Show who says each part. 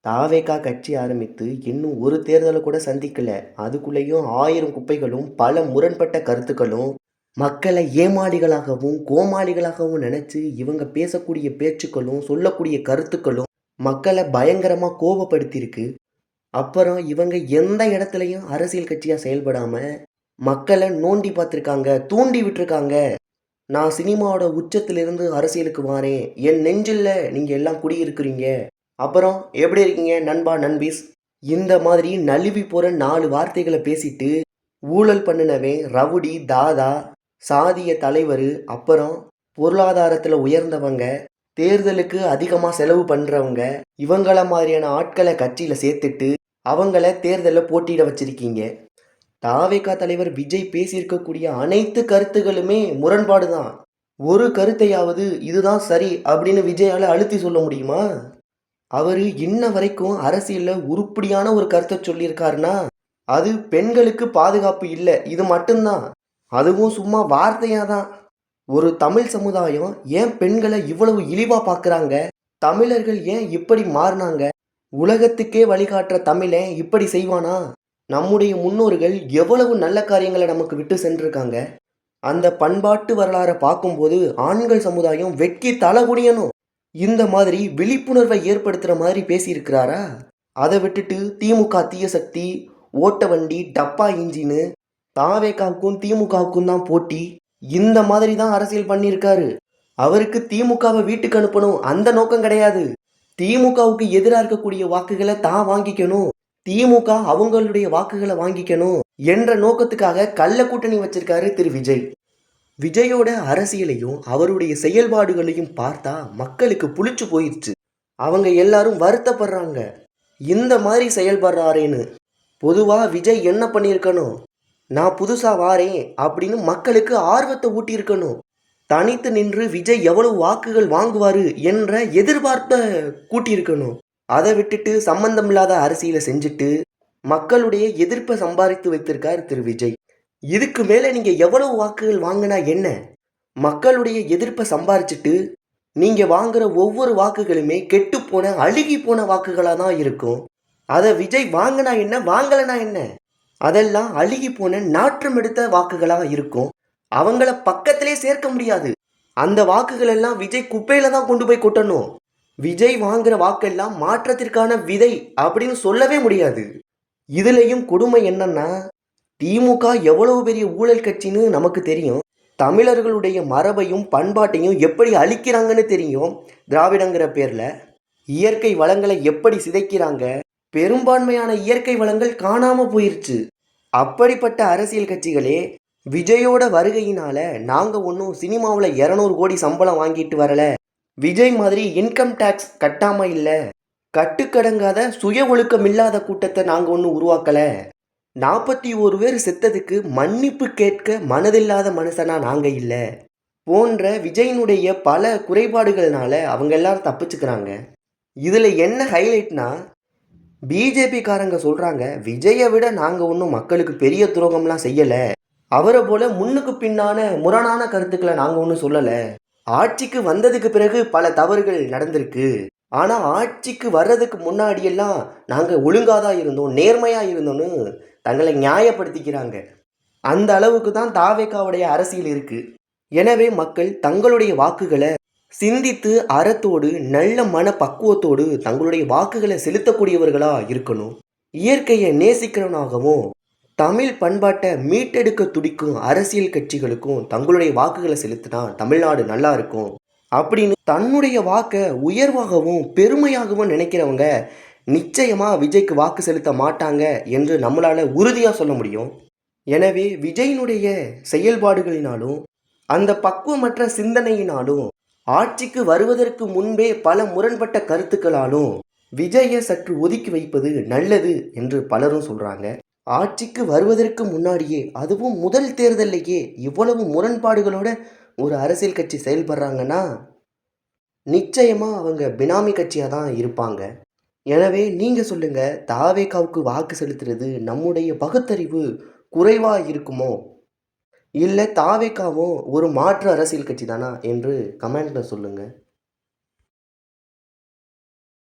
Speaker 1: தாவேகா கட்சி ஆரம்பித்து இன்னும் ஒரு தேர்தலை கூட சந்திக்கல. அதுக்குள்ளேயும் 1000 குப்பைகளும், பல முரண்பட்ட கருத்துக்களும், மக்களை ஏமாளிகளாகவும், கோமாளிகளாகவும் நினைச்சு இவங்க பேசக்கூடிய பேச்சுக்களும், சொல்லக்கூடிய கருத்துக்களும் மக்களை பயங்கரமா கோபப்படுத்தியிருக்கு. அப்புறம் இவங்க எந்த இடத்துலயும் அரசியல் கட்சியா செயல்படாம மக்களை நோண்டி பார்த்துருக்காங்க, தூண்டி விட்டுருக்காங்க. நான் சினிமாவோட உச்சத்திலிருந்து அரசியலுக்கு வாரேன். என் நெஞ்சில்ல நீங்க எல்லாம் குடியிருக்கிறீங்க. அப்புறம் எப்படி இருக்கீங்க நண்பா, நண்பீஸ்? இந்த மாதிரி நழுவி போற 4 வார்த்தைகளை பேசிட்டு ஊழல் பண்ணினவன், ரவுடி, தாதா, சாதிய தலைவர், அப்புறம் பொருளாதாரத்தில் உயர்ந்தவங்க, தேர்தலுக்கு அதிகமாக செலவு பண்ணுறவங்க, இவங்கள மாதிரியான ஆட்களை கட்சியில் சேர்த்துட்டு அவங்கள தேர்தலில் போட்டியிட வச்சிருக்கீங்க. தாவேகா தலைவர் விஜய் பேசியிருக்கக்கூடிய அனைத்து கருத்துகளுமே முரண்பாடு தான். ஒரு கருத்தையாவது இதுதான் சரி அப்படின்னு விஜயால அழுத்தி சொல்ல முடியுமா? அவரு இன்ன வரைக்கும் அரசியல்ல உருப்படியான ஒரு கருத்தை சொல்லியிருக்காருன்னா அது பெண்களுக்கு பாதுகாப்பு இல்லை, இது மட்டும்தான். அதுவும் சும்மா வார்த்தையா தான். ஒரு தமிழ் சமுதாயம் ஏன் பெண்களை இவ்வளவு இழிவா பார்க்குறாங்க? தமிழர்கள் ஏன் இப்படி மாறினாங்க? உலகத்துக்கே வழிகாட்டுற தமிழன் இப்படி செய்வானா? நம்முடைய முன்னோர்கள் எவ்வளவு நல்ல காரியங்களை நமக்கு விட்டு சென்றிருக்காங்க. அந்த பண்பாட்டு வரலாறை பார்க்கும்போது ஆண்கள் சமுதாயம் வெட்கி தலகுனியணும். இந்த மாதிரி விழிப்புணர்வை ஏற்படுத்துகிற மாதிரி பேசியிருக்கிறாரா? அதை விட்டுட்டு திமுக தீய சக்தி, ஓட்ட வண்டி, டப்பா இன்ஜினு, தாவேகாவுக்கும் திமுகவுக்கும் தான் போட்டி, இந்த மாதிரி தான் அரசியல் பண்ணியிருக்காரு. அவருக்கு திமுகவை வீட்டுக்கு அனுப்பணும் அந்த நோக்கம் கிடையாது. திமுகவுக்கு எதிராக இருக்கக்கூடிய வாக்குகளை தான் வாங்கிக்கணும், திமுக அவங்களுடைய வாக்குகளை வாங்கிக்கணும் என்ற நோக்கத்துக்காக கள்ள கூட்டணி வச்சிருக்காரு திரு விஜய். விஜயோட அரசியலையும் அவருடைய செயல்பாடுகளையும் பார்த்தா மக்களுக்கு புளிச்சு போயிடுச்சு. அவங்க எல்லாரும் வருத்தப்படுறாங்க, இந்த மாதிரி செயல்படுறாரேன்னு. பொதுவாக விஜய் என்ன பண்ணியிருக்கணும்? நான் புதுசாக வாரேன் அப்படின்னு மக்களுக்கு ஆர்வத்தை ஊட்டியிருக்கணும். தனித்து நின்று விஜய் எவ்வளவு வாக்குகள் வாங்குவார் என்ற எதிர்பார்ப்பை கூட்டியிருக்கணும். அதை விட்டுட்டு சம்பந்தமில்லாத அரசியலை செஞ்சுட்டு மக்களுடைய எதிர்ப்பை சம்பாதித்து வைத்திருக்கார் திரு விஜய். இதுக்கு மேலே நீங்கள் எவ்வளவு வாக்குகள் வாங்கினா என்ன? மக்களுடைய எதிர்ப்பை சம்பாரிச்சுட்டு நீங்கள் வாங்குற ஒவ்வொரு வாக்குகளுமே கெட்டு போன, அழுகி போன வாக்குகளாக தான் இருக்கும். அதை விஜய் வாங்கினா என்ன, வாங்கலைனா என்ன? அதெல்லாம் அழுகி போன, நாற்றம் எடுத்த வாக்குகளாக இருக்கும். அவங்கள பக்கத்திலே சேர்க்க முடியாது. அந்த வாக்குகள் எல்லாம் விஜய் குப்பையில தான் கொண்டு போய் கொட்டணும். விஜய் வாங்குற வாக்கெல்லாம் மாற்றத்திற்கான விதை அப்படின்னு சொல்லவே முடியாது. இதுலேயும் கொடுமை என்னன்னா, திமுக எவ்வளவு பெரிய ஊழல் கட்சின்னு நமக்கு தெரியும். தமிழர்களுடைய மரபையும் பண்பாட்டையும் எப்படி அழிக்கிறாங்கன்னு தெரியும். திராவிடங்கிற பேரில் இயற்கை வளங்களை எப்படி சிதைக்கிறாங்க. பெரும்பான்மையான இயற்கை வளங்கள் காணாமல் போயிருச்சு. அப்படிப்பட்ட அரசியல் கட்சிகளே விஜயோட வருகையினால நாங்கள் ஒன்றும் சினிமாவில் 200 கோடி சம்பளம் வாங்கிட்டு வரல, விஜய் மாதிரி இன்கம் டேக்ஸ் கட்டாமல் இல்லை, கட்டுக்கடங்காத சுய ஒழுக்கம் இல்லாத கூட்டத்தை நாங்கள் ஒன்றும் உருவாக்கலை, 41 பேர் செத்ததுக்கு மன்னிப்பு கேட்க மனதில்லாத மனுஷனா நாங்கள் இல்லை போன்ற விஜயினுடைய பல குறைபாடுகள்னால அவங்க எல்லாரும் தப்பிச்சுக்கிறாங்க. இதில் என்ன ஹைலைட்னா, பிஜேபி காரங்க சொல்கிறாங்க விஜயை விட நாங்கள் ஒன்றும் மக்களுக்கு பெரிய துரோகம்லாம் செய்யலை, அவரை போல முன்னுக்கு பின்னான முரணான கருத்துக்களை நாங்கள் ஒன்றும் சொல்லலை, ஆட்சிக்கு வந்ததுக்கு பிறகு பல தவறுகள் நடந்திருக்கு, ஆனால் ஆட்சிக்கு வர்றதுக்கு முன்னாடியெல்லாம் நாங்கள் ஒழுங்காக தான் இருந்தோம், நேர்மையாக இருந்தோன்னு தங்களை நியாயப்படுத்திக்கிறாங்க. அந்த அளவுக்கு தான் தாவேகாவுடைய அரசியல் இருக்குது. எனவே மக்கள் தங்களுடைய வாக்குகளை சிந்தித்து அறத்தோடு நல்ல மன பக்குவத்தோடு தங்களுடைய வாக்குகளை செலுத்தக்கூடியவர்களாக இருக்கணும். இயற்கையை நேசிக்கிறவனாகவும் தமிழ் பண்பாட்டை மீட்டெடுக்க துடிக்கும் அரசியல் கட்சிகளுக்கும் தங்களுடைய வாக்குகளை செலுத்தினா தமிழ்நாடு நல்லா இருக்கும் அப்படின்னு தன்னுடைய வாக்கை உயர்வாகவும் பெருமையாகவும் நினைக்கிறவங்க நிச்சயமாக விஜய்க்கு வாக்கு செலுத்த மாட்டாங்க என்று நம்மளால் உறுதியாக சொல்ல முடியும். எனவே விஜயினுடைய செயல்பாடுகளினாலும் அந்த பக்குவமற்ற சிந்தனையினாலும் ஆட்சிக்கு வருவதற்கு முன்பே பல முரண்பட்ட கருத்துக்களாலும் விஜயை சற்று ஒதுக்கி வைப்பது நல்லது என்று பலரும் சொல்கிறாங்க. ஆட்சிக்கு வருவதற்கு முன்னாடியே, அதுவும் முதல் தேர்தலையே இவ்வளவு முரண்பாடுகளோட ஒரு அரசியல் கட்சி செயல்படுறாங்கன்னா நிச்சயமாக அவங்க பினாமி கட்சியாக தான் இருப்பாங்க. எனவே நீங்கள் சொல்லுங்கள், தாவேகாவுக்கு வாக்கு செலுத்துறது நம்முடைய பகுத்தறிவு குறைவாக இருக்குமோ, இல்லை தாவேகாவும் ஒரு மாற்று அரசியல் கட்சி தானா என்று கமெண்ட்டில் சொல்லுங்கள்.